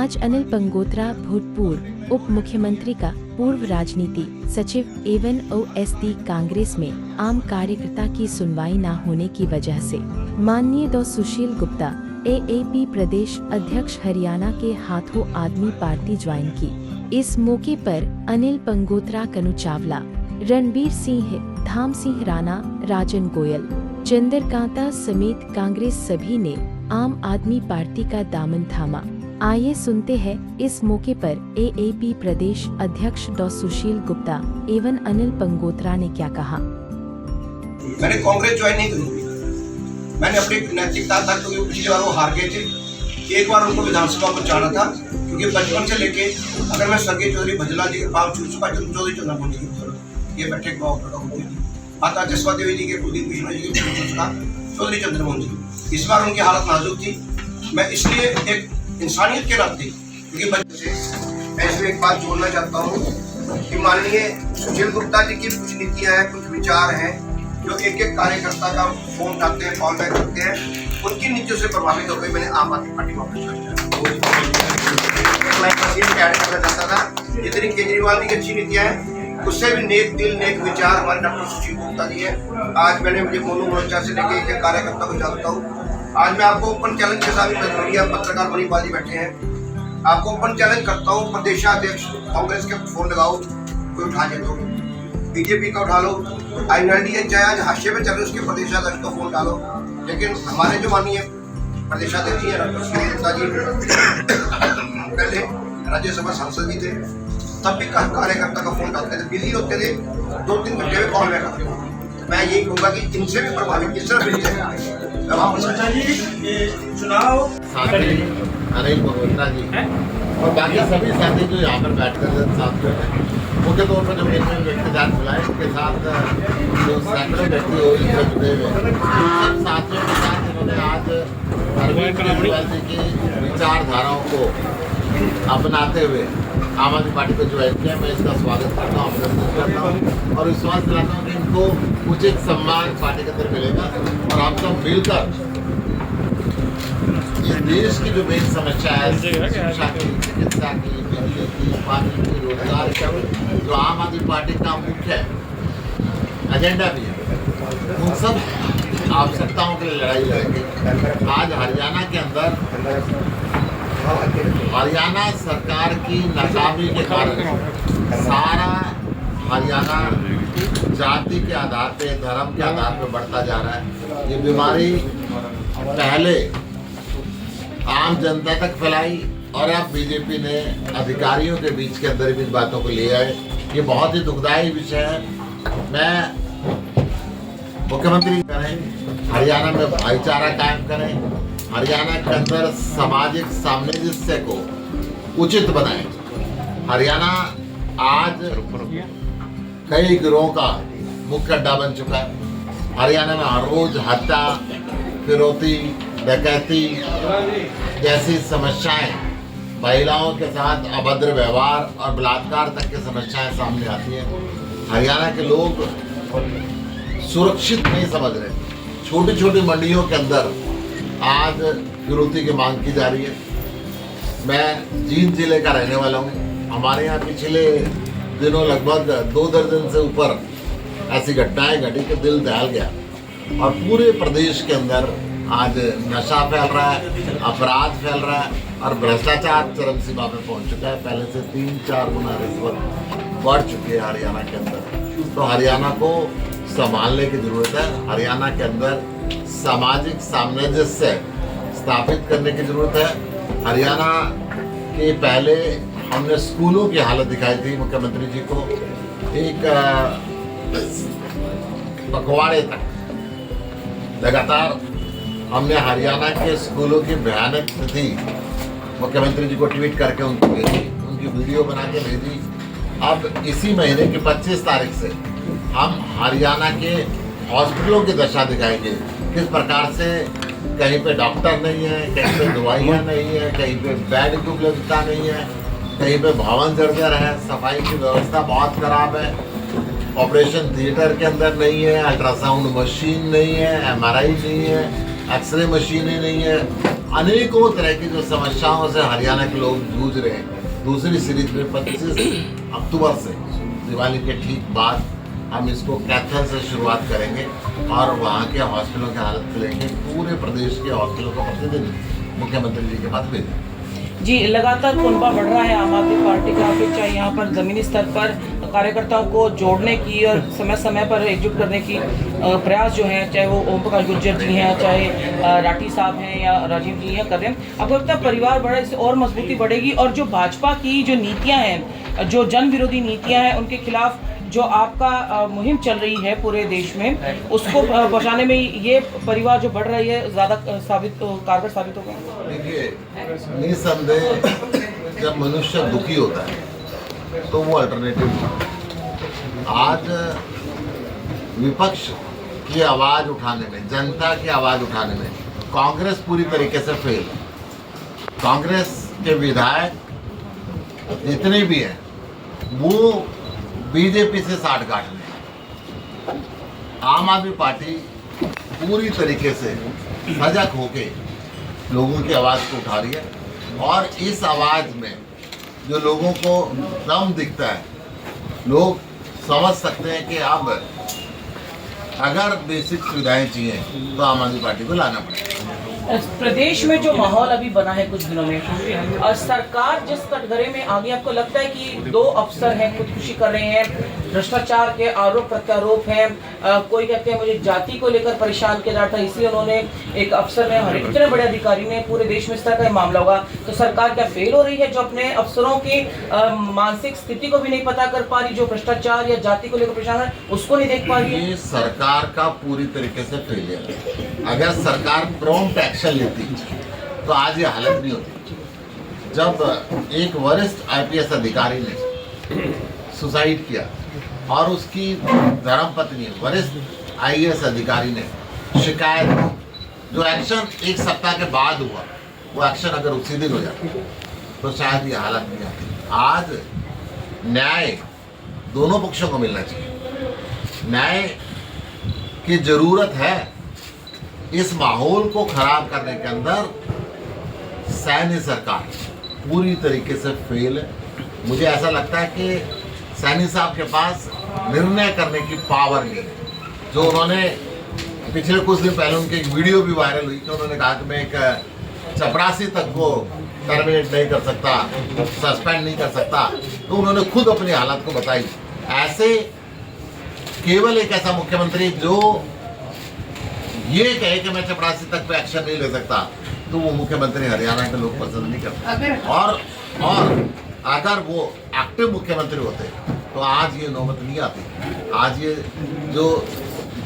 आज अनिल पंगोत्रा भूतपूर्व उप मुख्यमंत्री का पूर्व राजनीति सचिव एवं ओएसडी कांग्रेस में आम कार्यकर्ता की सुनवाई न होने की वजह से माननीय डॉ सुशील गुप्ता एएपी प्रदेश अध्यक्ष हरियाणा के हाथों आदमी पार्टी ज्वाइन की। इस मौके पर अनिल पंगोत्रा, कनु चावला, रणबीर सिंह, धाम सिंह राणा, राजन गोयल, चंद्रकांता समेत कांग्रेस सभी ने आम आदमी पार्टी का दामन थामा। आइए सुनते हैं इस मौके पर एएपी प्रदेश अध्यक्ष डॉ सुशील गुप्ता एवं अनिल पंगोत्रा ने क्या कहा। मैंने कांग्रेस ज्वाइन नहीं करी, मैंने अपनी नैतिकता था क्योंकि पिछली बार वो हार गए थे। एक बार उनको विधानसभा को जाना था क्योंकि बचपन से लेके अगर मैं स्वर्गीय चौधरी भजला जी के पास छूट चुका चौधरी चंद्रमोहन जी की ये बैठे माता जसवा देवी जी के कुलदीप मिश्रा जी के चौधरी चंद्रमोहन जी। इस बार उनकी हालत नाजुक थी। मैं इसलिए एक इंसानियत के नाते क्योंकि बच्चे से मैं इसमें एक बात जोड़ना चाहता हूँ कि माननीय सुशील गुप्ता जी की कुछ नीतियाँ हैं, कुछ विचार हैं जो एक एक कार्यकर्ता का फोन उठाते हैं, कॉल बैक करते हैं, उनकी नीतियों से प्रभावित होकर मैंने आम आदमी पार्टी में ऐड करना चाहता था। जितनी केजरीवाल की अच्छी नीतियाँ हैं उससे भी नेक दिल नेक विचार हमारे डॉक्टर सुशील गुप्ता जी है। आज मैंने मुझे मोनू मोर्चा से लेकर एक कार्यकर्ता को जानता हूँ। आज मैं आपको ओपन चैलेंज के साथ पत्रकार मणिपाल जी बैठे हैं, आपको ओपन चैलेंज करता हूँ, प्रदेशाध्यक्ष कांग्रेस के फोन लगाओ, कोई उठा दे दो, बीजेपी का उठा लो, INLD चाहे आज हाशिए में चले उसके प्रदेशाध्यक्ष का फोन डालो। लेकिन हमारे जो माननीय प्रदेशाध्यक्ष जी डॉक्टर सुशील गुप्ता जी पहले राज्यसभा सांसद भी थे, तब भी कार्यकर्ता का फोन डालते थे, बिजी होते थे, 2-3 घंटे में कॉल बैक करते थे। मैं यही कहूँगा कि इनसे भी प्रभावित किस तरह मिलते हैं चुनाव अनिल पंगोत्रा जी और बाकी सभी साथी जो यहाँ पर बैठकर साथ में हैं, मुख्य तौर पर जो मेरे व्यक्तिगत बुलाए उनके साथ जो सैकड़ों व्यक्ति हो इससे जुड़े हुए सब साथियों के साथ इन्होंने आज अरविंद केजरीवाल जी की विचारधाराओं को अपनाते हुए आम आदमी पार्टी को ज्वाइन किया। मैं इसका स्वागत करता हूँ, अभिनंदन करता हूँ और विश्वास दिलाता हूँ कि इनको उचित सम्मान पार्टी के अंदर मिलेगा और हम सब मिलकर इस देश की जो मेन समस्या है, शिक्षा की, चिकित्सा की, बिजली की, पानी की, रोजगार की, जो आम आदमी पार्टी का मुख्य एजेंडा भी है, उन सब आवश्यकताओं के लिए लड़ाई लड़ेंगे। आज हरियाणा के अंदर हरियाणा सरकार की नाकामी के कारण सारा हरियाणा जाति के आधार पे, धर्म के आधार पे बढ़ता जा रहा है। ये बीमारी पहले आम जनता तक फैलाई और अब बीजेपी ने अधिकारियों के बीच के अंदर भी इन बातों को लिया है। ये बहुत ही दुखदायी विषय है। मैं मुख्यमंत्री करें, हरियाणा में भाईचारा कायम करें, हरियाणा के अंदर सामाजिक सामंजस्य को उचित बनाएं। हरियाणा आज कई गिरोहों का मुख्य अड्डा बन चुका है। हरियाणा में हर रोज हत्या, फिरौती, डकैती जैसी समस्याएं, महिलाओं के साथ अभद्र व्यवहार और बलात्कार तक की समस्याएं सामने आती हैं। हरियाणा के लोग सुरक्षित नहीं समझ रहे। छोटी छोटी मंडियों के अंदर आज फिरौती की मांग की जा रही है। मैं जींद जिले का रहने वाला हूँ। हमारे यहाँ पिछले दिनों लगभग 2 दर्जन से ऊपर ऐसी घटनाएं घटी कि दिल दहल गया और पूरे प्रदेश के अंदर आज नशा फैल रहा है, अपराध फैल रहा है और भ्रष्टाचार चरम सीमा पे पहुँच चुका है। पहले से 3-4 गुना रिश्वत बढ़ चुकी है हरियाणा के अंदर। तो हरियाणा को संभालने की जरूरत है। हरियाणा के अंदर सामाजिक सामंजस्य स्थापित करने की जरूरत है। हरियाणा के पहले हमने स्कूलों की हालत दिखाई थी मुख्यमंत्री जी को, एक पखवाड़े तक लगातार हमने हरियाणा के स्कूलों की भयानक स्थिति मुख्यमंत्री जी को ट्वीट करके उनको भेजी, उनकी वीडियो बना के भेजी। अब इसी महीने की 25 तारीख से हम हरियाणा के हॉस्पिटलों की दशा दिखाएंगे, किस प्रकार से कहीं पे डॉक्टर नहीं है, कहीं पे दवाइयाँ नहीं है, कहीं पे बेड की उपलब्धता नहीं है, कहीं पे भवन जर्जर है, सफाई की व्यवस्था बहुत खराब है, ऑपरेशन थिएटर के अंदर नहीं है, अल्ट्रासाउंड मशीन नहीं है, MRI नहीं है, एक्सरे मशीनें नहीं है, अनेकों तरह की जो समस्याओं से हरियाणा के लोग जूझ रहे हैं, दूसरी सीरीज में 25 अक्टूबर से दिवाली के ठीक बाद हम इसको कैथल से शुरुआत करेंगे और वहाँ के हॉस्पिटलों की हालत लेंगे, पूरे प्रदेश के हॉस्पिटलों को प्रतिदिन मुख्यमंत्री जी के पास भेजेंगे। जी, लगातार कुनबा बढ़ रहा है आम आदमी पार्टी का, फिर चाहे यहाँ पर ज़मीनी स्तर पर कार्यकर्ताओं को जोड़ने की और समय समय पर एकजुट करने की प्रयास जो है, चाहे वो ओम प्रकाश गुर्जर जी हैं, चाहे राठी साहब हैं या राजीव जी हैं, कर रहे हैं। आपको लगता है परिवार बढ़े, इससे और मजबूती बढ़ेगी और जो भाजपा की जो नीतियाँ हैं, जो जन विरोधी नीतियाँ हैं, उनके खिलाफ जो आपका मुहिम चल रही है पूरे देश में, उसको पहुँचाने में ये परिवार जो बढ़ रही है ज़्यादा कारगर साबित होगा? देखिए, निसंदेह जब मनुष्य दुखी होता है तो वो अल्टरनेटिव, आज विपक्ष की आवाज़ उठाने में, जनता की आवाज़ उठाने में कांग्रेस पूरी तरीके से फेल है। कांग्रेस के विधायक जितने भी हैं वो बीजेपी से साठगांठ में। आम आदमी पार्टी पूरी तरीके से सजग होके लोगों की आवाज़ को उठा रही है और इस आवाज़ में जो लोगों को दम दिखता है, लोग समझ सकते हैं कि अब अगर बेसिक सुविधाएं चाहिए तो आम आदमी पार्टी को लाना पड़ेगा। प्रदेश में जो माहौल अभी बना है कुछ दिनों में, और सरकार जिस कटघरे में आ गई, आपको लगता है कि 2 अफसर हैं खुदकुशी कर रहे हैं, भ्रष्टाचार के आरोप प्रत्यारोप हैं, कोई कहते हैं मुझे जाति को लेकर परेशान किया जाता है, इसलिए उन्होंने एक अफसर ने, हर इतने बड़े अधिकारी ने, पूरे देश में इस तरह का मामला होगा, तो सरकार क्या फेल हो रही है जो अपने अफसरों की मानसिक स्थिति को भी नहीं पता कर पा रही, जो भ्रष्टाचार या जाति को लेकर परेशान है उसको नहीं देख पा रही है? ये सरकार का पूरी तरीके से फेलियर है। अगर सरकार प्रॉम्प्ट एक्शन लेती तो आज ये हालत नहीं होती। जब एक वरिष्ठ आईपीएस अधिकारी ने सुसाइड किया और उसकी धर्मपत्नी वरिष्ठ आईएएस अधिकारी ने शिकायत की, जो एक्शन 1 सप्ताह के बाद हुआ वो एक्शन अगर उसी दिन हो जाता तो शायद ये हालत नहीं आती। आज न्याय दोनों पक्षों को मिलना चाहिए, न्याय की जरूरत है। इस माहौल को खराब करने के अंदर सैन्य सरकार पूरी तरीके से फेल है। मुझे ऐसा लगता है कि सैनी साहब के पास निर्णय करने की पावर नहीं है। जो उन्होंने पिछले कुछ दिन पहले उनकी एक वीडियो भी वायरल हुई कि उन्होंने कहा कि मैं एक चपरासी तक को टर्मिनेट नहीं कर सकता, सस्पेंड नहीं कर सकता, तो उन्होंने खुद अपनी हालत को बताई। ऐसे केवल एक ऐसा मुख्यमंत्री जो ये कहे कि मैं चपरासी तक पे एक्शन नहीं ले सकता, तो वो मुख्यमंत्री हरियाणा के लोग पसंद नहीं करते। और अगर वो एक्टिव मुख्यमंत्री होते तो आज ये नौबत नहीं आती। आज ये जो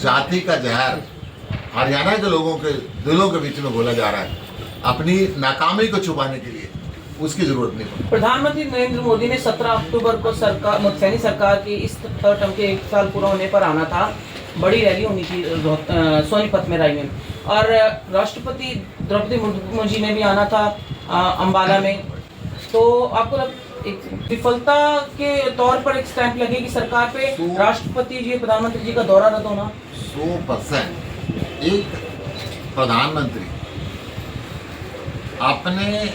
जाति का जहर हरियाणा के लोगों के दिलों के बीच में घोला जा रहा है अपनी नाकामी को छुपाने के लिए, उसकी जरूरत नहीं पड़ती। प्रधानमंत्री नरेंद्र मोदी ने 17 अक्टूबर को सैनी सरकार के इस टर्म के 1 साल पूरा होने पर आना था। बड़ी रैली होनी थी सोनीपत में, राय में, और राष्ट्रपति द्रौपदी मुर्मू जी ने भी आना था अंबाला में। तो आपको एक विफलता के तौर पर एक स्टैंप लगेगी सरकार पे राष्ट्रपति जी प्रधानमंत्री जी का दौरा रद्द होना? 100% एक प्रधानमंत्री अपने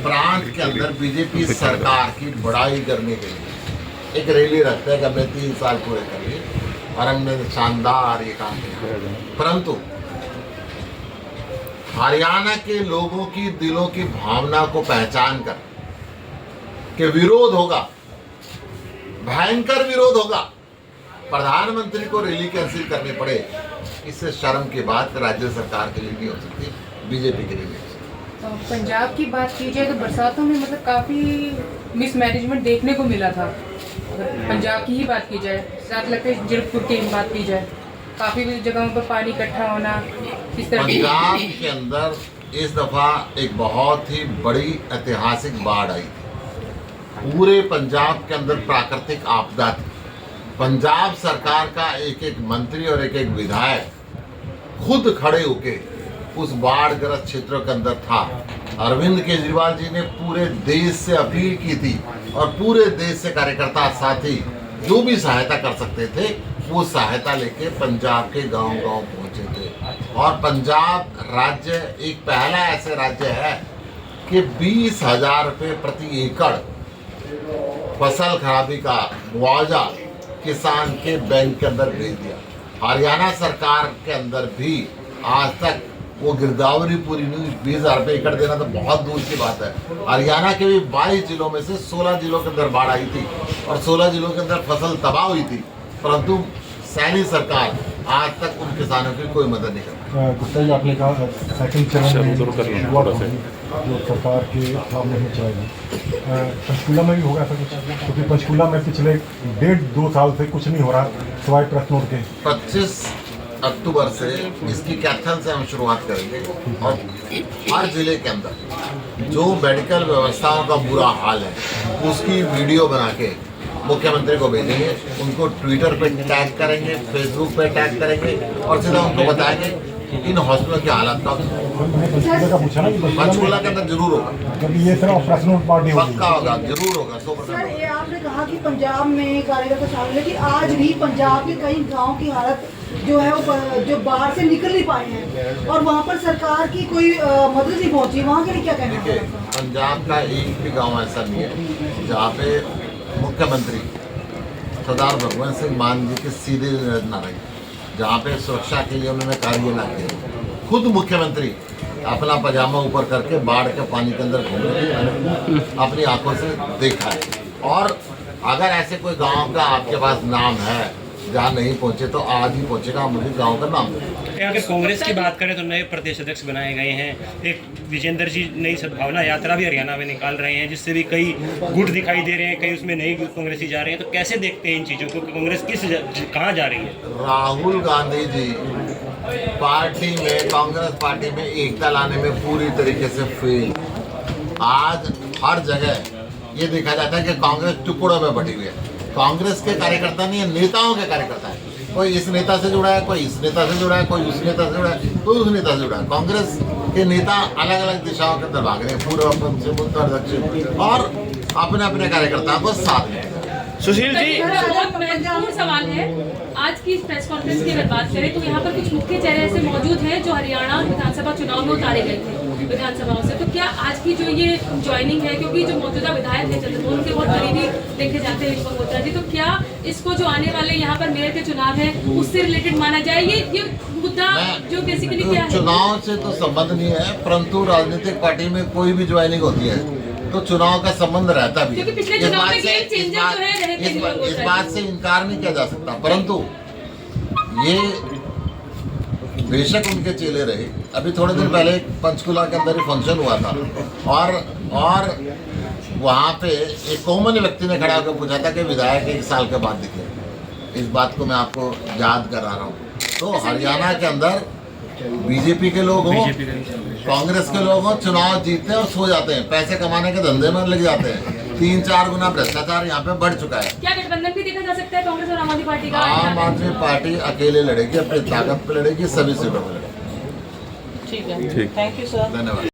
प्रांत के अंदर बीजेपी सरकार की बड़ाई करने के लिए एक रैली रखते हैं कि हमने 3 साल पूरे कर लिए और हमने शानदार ये काम किया, परंतु हरियाणा के लोगों की दिलों की भावना को पहचान कर के विरोध होगा, भयंकर विरोध होगा, प्रधानमंत्री को रैली कैंसिल करनी पड़े, इससे शर्म की बात राज्य सरकार के लिए नहीं हो सकती, बीजेपी के लिए नहीं हो सकती। पंजाब की बात की जाए तो बरसातों में मतलब काफ़ी मिसमैनेजमेंट देखने को मिला था। अगर पंजाब की ही बात की जाए, साथ लगता है जीरकपुर की बात की जाए, काफ़ी जगहों पर पानी इकट्ठा होना, इस तरह पंजाब के अंदर इस दफ़ा एक बहुत ही बड़ी ऐतिहासिक बाढ़ आई थी। पूरे पंजाब के अंदर प्राकृतिक आपदा थी। पंजाब सरकार का एक एक मंत्री और एक एक विधायक खुद खड़े होके उस बाढ़ग्रस्त क्षेत्रों के अंदर था। अरविंद केजरीवाल जी ने पूरे देश से अपील की थी और पूरे देश से कार्यकर्ता साथी जो भी सहायता कर सकते थे वो सहायता लेके पंजाब के गांव-गांव पहुंचे थे। और पंजाब राज्य एक पहला ऐसे राज्य है कि 20,000 रुपये प्रति एकड़ फसल खराबी का मुआवजा किसान के बैंक के अंदर भेज दिया। हरियाणा सरकार के अंदर भी आज तक वो गिरदावरी पूरी नहीं हुई। 20,000 रुपये एकड़ देना तो बहुत दूर की बात है। हरियाणा के भी 22 जिलों में से 16 जिलों के अंदर बाढ़ आई थी और 16 जिलों के अंदर फसल तबाह हुई थी, परंतु सैनी सरकार आज तक उन किसानों की कोई मदद नहीं करती। गुप्ता जी, आपने कहा सेकंड चरण में शुरुआत होगी जो सरकार के सामने में चलाएगी। पंचकूला में भी होगा ऐसा कुछ, क्योंकि पंचकूला में पिछले 1.5-2 साल से कुछ नहीं हो रहा सिवाय प्रेस नोट के। 25 अक्टूबर से इसकी कैथल से हम शुरुआत करेंगे और हर जिले के अंदर जो मेडिकल व्यवस्थाओं का बुरा हाल है उसकी वीडियो बना के मुख्यमंत्री को भेजेंगे, उनको ट्विटर पे टैग करेंगे, फेसबुक पे टैग करेंगे और सीधा उनको बताएंगे इन हॉस्पिटलों की हालत का। पंचकूला के अंदर जरूर होगा, क्योंकि ये सिर्फ प्रेस नोट पार्टी होगी। पक्का होगा, जरूर होगा, 100% सर, होगा। ये आपने कहा कि पंजाब में कार्यकर्ता शामिल है कि आज भी पंजाब के कई गांव की हालत जो है वो जो बाहर से निकल नहीं पाए हैं और वहाँ पर सरकार की कोई मदद नहीं पहुँची, वहाँ के लिए क्या कहना देखिए, है? पंजाब का एक भी गांव ऐसा नहीं है जहाँ पे मुख्यमंत्री सरदार भगवंत सिंह मान जी के सीधे न रही, जहाँ पे सुरक्षा के लिए उन्होंने कार्य न किया। खुद मुख्यमंत्री अपना पजामा ऊपर करके बाढ़ के पानी के अंदर घूम रहे थे, अपनी आंखों से देखा है। और अगर ऐसे कोई गांव का आपके पास नाम है जहाँ नहीं पहुँचे तो आज ही पहुँचेगा, मुझे गांव का नाम दे। अगर कांग्रेस की बात करें तो नए प्रदेश अध्यक्ष बनाए गए हैं। एक विजेंद्र जी नई सद्भावना यात्रा भी हरियाणा में निकाल रहे हैं, जिससे भी कई गुट दिखाई दे रहे हैं, कई उसमें नई कांग्रेसी जा रहे हैं। तो कैसे देखते हैं इन चीज़ों को, कांग्रेस कहाँ जा रही है? राहुल गांधी जी पार्टी में, कांग्रेस पार्टी में एकता लाने में पूरी तरीके से फेल। आज हर जगह ये देखा जाता है कि कांग्रेस टुकड़ों में बटी हुई है। कांग्रेस के कार्यकर्ता नहीं है, नेताओं के कार्यकर्ता है। कोई इस नेता से जुड़ा है, कोई इस नेता से जुड़ा है, कोई उस नेता से जुड़ा है, कोई उस नेता से जुड़ा है। कांग्रेस के नेता अलग अलग दिशाओं के अंदर भाग रहे हैं, पूर्व, पश्चिम, उत्तर, दक्षिण, और अपने अपने कार्यकर्ताओं को साथ में। सुशील जी, बहुत महत्वपूर्ण सवाल है। आज की प्रेस कॉन्फ्रेंस की अगर बात करें तो यहाँ पर कुछ मुख्य चेहरे ऐसे मौजूद हैं जो हरियाणा विधानसभा चुनाव में उतारे गए थे विधानसभाओं से। तो क्या आज की जो ये ज्वाइनिंग है, क्योंकि जो मौजूदा विधायक है चंद्रमोहन उनके बहुत करीबी देखे जाते हैं दीपक मल्होत्रा जी, तो क्या इसको जो आने वाले यहाँ पर मेयर के चुनाव है उससे रिलेटेड माना जाए? ये मुद्दा जो बेसिकली क्या है? चुनाव से तो संबंध नहीं है, परंतु राजनीतिक पार्टी में कोई भी ज्वाइनिंग होती है तो चुनाव का संबंध रहता भी है। क्योंकि पिछले चुनाव में गेम चेंजर जो है रहे थे, इस बात से इनकार नहीं किया जा सकता, परंतु ये बेशक उनके चेले रहे। अभी थोड़े दिन पहले पंचकुला के अंदर ही फंक्शन हुआ था और वहाँ पे एक कॉमन व्यक्ति ने खड़ा होकर पूछा था कि विधायक 1 साल के बाद दिखे। इस बात को मैं आपको याद करा रहा हूँ। तो हरियाणा के अंदर बीजेपी के लोग हों, कांग्रेस के लोग हों, चुनाव जीतते हैं और सो जाते हैं, पैसे कमाने के धंधे में लग जाते हैं। 3-4 गुना भ्रष्टाचार यहाँ पे बढ़ चुका है। क्या गठबंधन भी देखा जा सकता है कांग्रेस और आम आदमी पार्टी का? आम आदमी पार्टी अकेले लड़ेगी, अपनी ताकत पे लड़ेगी, सभी सीटों पे लड़ेगी। ठीक है, थैंक यू सर। धन्यवाद।